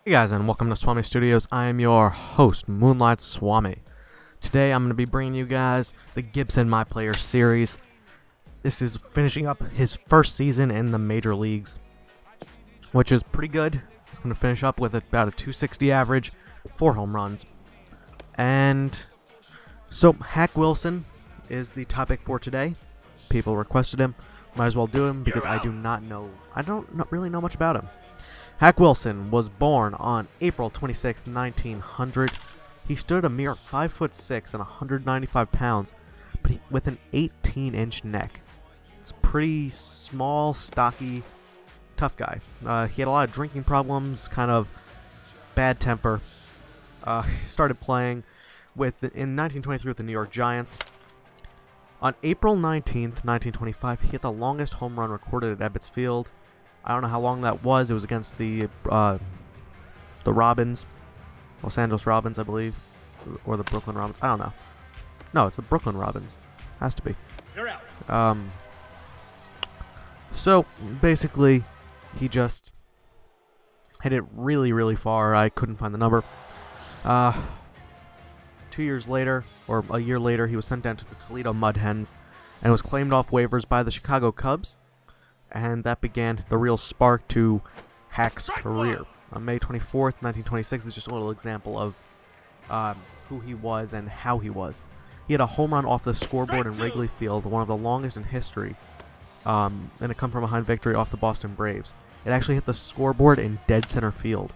Hey guys, and welcome to Swami Studios. I am your host, Moonlight Swami. Today I'm going to be bringing you guys the Gibson My Player series. This is finishing up his first season in the major leagues, which is pretty good. He's going to finish up with about a 260 average, 4 home runs. And so Hack Wilson is the topic for today. People requested him. Might as well do him because I don't really know much about him. Hack Wilson was born on April 26, 1900. He stood a mere 5'6" and 195 pounds, but with an 18-inch neck. It's pretty small, stocky, tough guy. He had a lot of drinking problems, kind of bad temper. He started playing in 1923 with the New York Giants. On April 19th, 1925, he hit the longest home run recorded at Ebbets Field. I don't know how long that was. It was against the Robins, Los Angeles Robins, I believe, or the Brooklyn Robins. I don't know. No, it's the Brooklyn Robins. Has to be. You're out. So basically, he just hit it really, really far. I couldn't find the number. 2 years later, or a year later, he was sent down to the Toledo Mud Hens and was claimed off waivers by the Chicago Cubs. And that began the real spark to Hack's career. On May 24th, 1926 is just a little example of who he was and how he was. He had a home run off the scoreboard in Wrigley Field, one of the longest in history, and a come-from-behind victory off the Boston Braves. It actually hit the scoreboard in dead center field.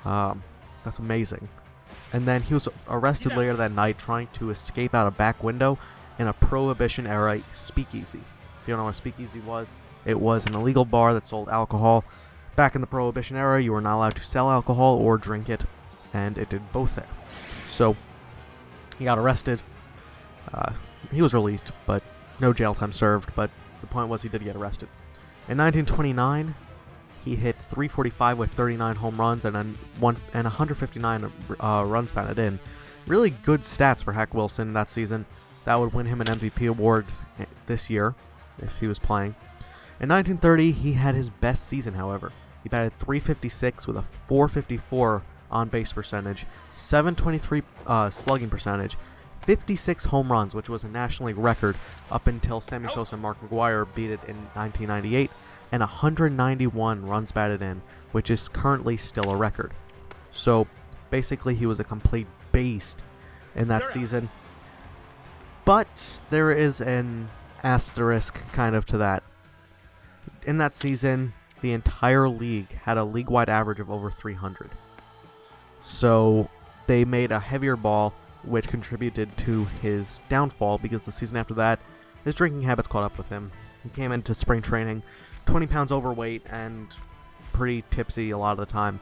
That's amazing. And then he was arrested later that night trying to escape out a back window in a Prohibition-era speakeasy. If you don't know what a speakeasy was, it was an illegal bar that sold alcohol. Back in the Prohibition era, you were not allowed to sell alcohol or drink it, and it did both there. So, he got arrested. He was released, but no jail time served, but the point was he did get arrested. In 1929, he hit .345 with 39 home runs and 159 runs batted in. Really good stats for Hack Wilson that season. That would win him an MVP award this year, if he was playing. In 1930, he had his best season, however. He batted .356 with a .454 on-base percentage, .723 slugging percentage, 56 home runs, which was a National League record up until Sammy Sosa and Mark McGwire beat it in 1998, and 191 runs batted in, which is currently still a record. So, basically, he was a complete beast in that season. But there is an asterisk kind of to that. In that season, the entire league had a league-wide average of over 300. So they made a heavier ball, which contributed to his downfall because the season after that, his drinking habits caught up with him. He came into spring training 20 pounds overweight and pretty tipsy a lot of the time.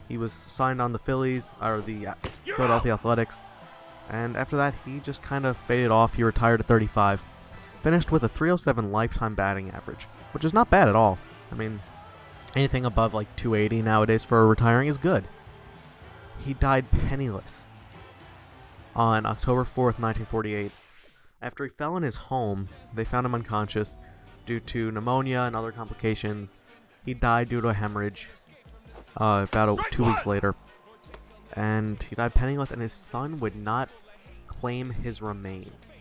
He was signed on the Phillies, or the Philadelphia Athletics, and after that, he just kind of faded off. He retired at 35. Finished with a .307 lifetime batting average, which is not bad at all. I mean, anything above like .280 nowadays for retiring is good. He died penniless on October 4th, 1948. After he fell in his home, they found him unconscious due to pneumonia and other complications. He died due to a hemorrhage about 2 weeks later. And he died penniless, and his son would not claim his remains.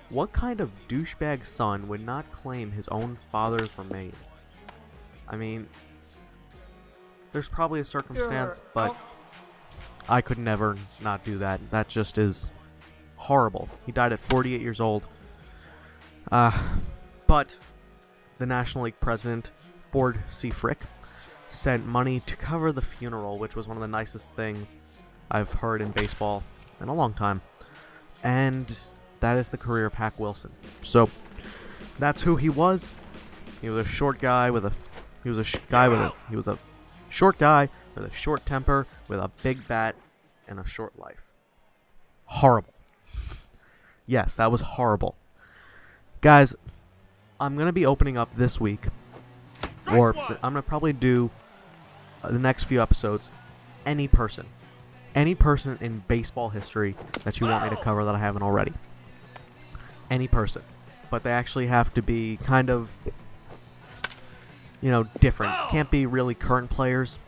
What kind of douchebag son would not claim his own father's remains? I mean, there's probably a circumstance, but I could never not do that. That just is horrible. He died at 48 years old. But the National League president, Ford C. Frick, sent money to cover the funeral, which was one of the nicest things I've heard in baseball in a long time. And that is the career of Hack Wilson. So that's who he was. He was a short guy with a short guy with a short temper, with a big bat and a short life. Horrible. Yes, that was horrible. Guys, I'm going to be opening up this week, or I'm going to probably do the next few episodes, any person in baseball history that you want me to cover that I haven't already. Any person. But they actually have to be kind of, different. Can't be really current players.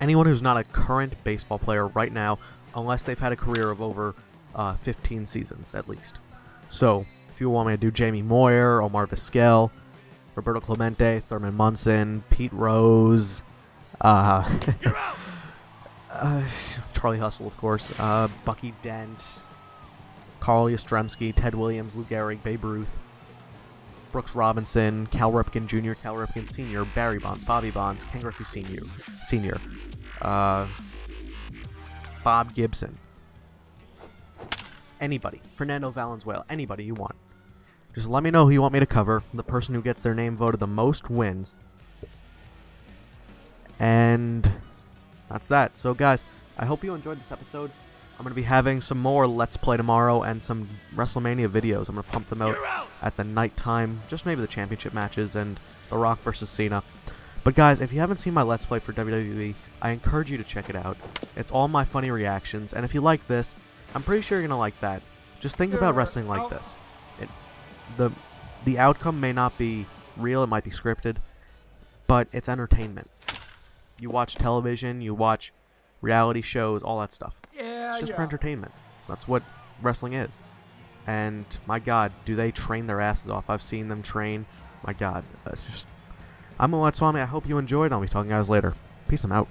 anyone who's not a current baseball player right now, unless they've had a career of over 15 seasons at least. So, if you want me to do Jamie Moyer, Omar Vizquel, Roberto Clemente, Thurman Munson, Pete Rose, Charlie Hustle, of course, Bucky Dent, Carl Yastrzemski, Ted Williams, Lou Gehrig, Babe Ruth, Brooks Robinson, Cal Ripken Jr., Cal Ripken Sr., Barry Bonds, Bobby Bonds, Ken Griffey Sr., Bob Gibson, anybody, Fernando Valenzuela, anybody you want. Just let me know who you want me to cover. The person who gets their name voted the most wins. And that's that. So guys, I hope you enjoyed this episode. I'm going to be having some more Let's Play tomorrow and some WrestleMania videos. I'm going to pump them out at the night time. Just maybe the championship matches and The Rock versus Cena. But guys, if you haven't seen my Let's Play for WWE, I encourage you to check it out. It's all my funny reactions. And if you like this, I'm pretty sure you're going to like that. Just think about wrestling like this. The outcome may not be real. It might be scripted. But it's entertainment. You watch television, you watch reality shows, all that stuff. It's just for entertainment. That's what wrestling is. And my God, do they train their asses off? I've seen them train. My God, that's just. I'm Swami. I hope you enjoyed. I'll be talking to you guys later. Peace. I'm out.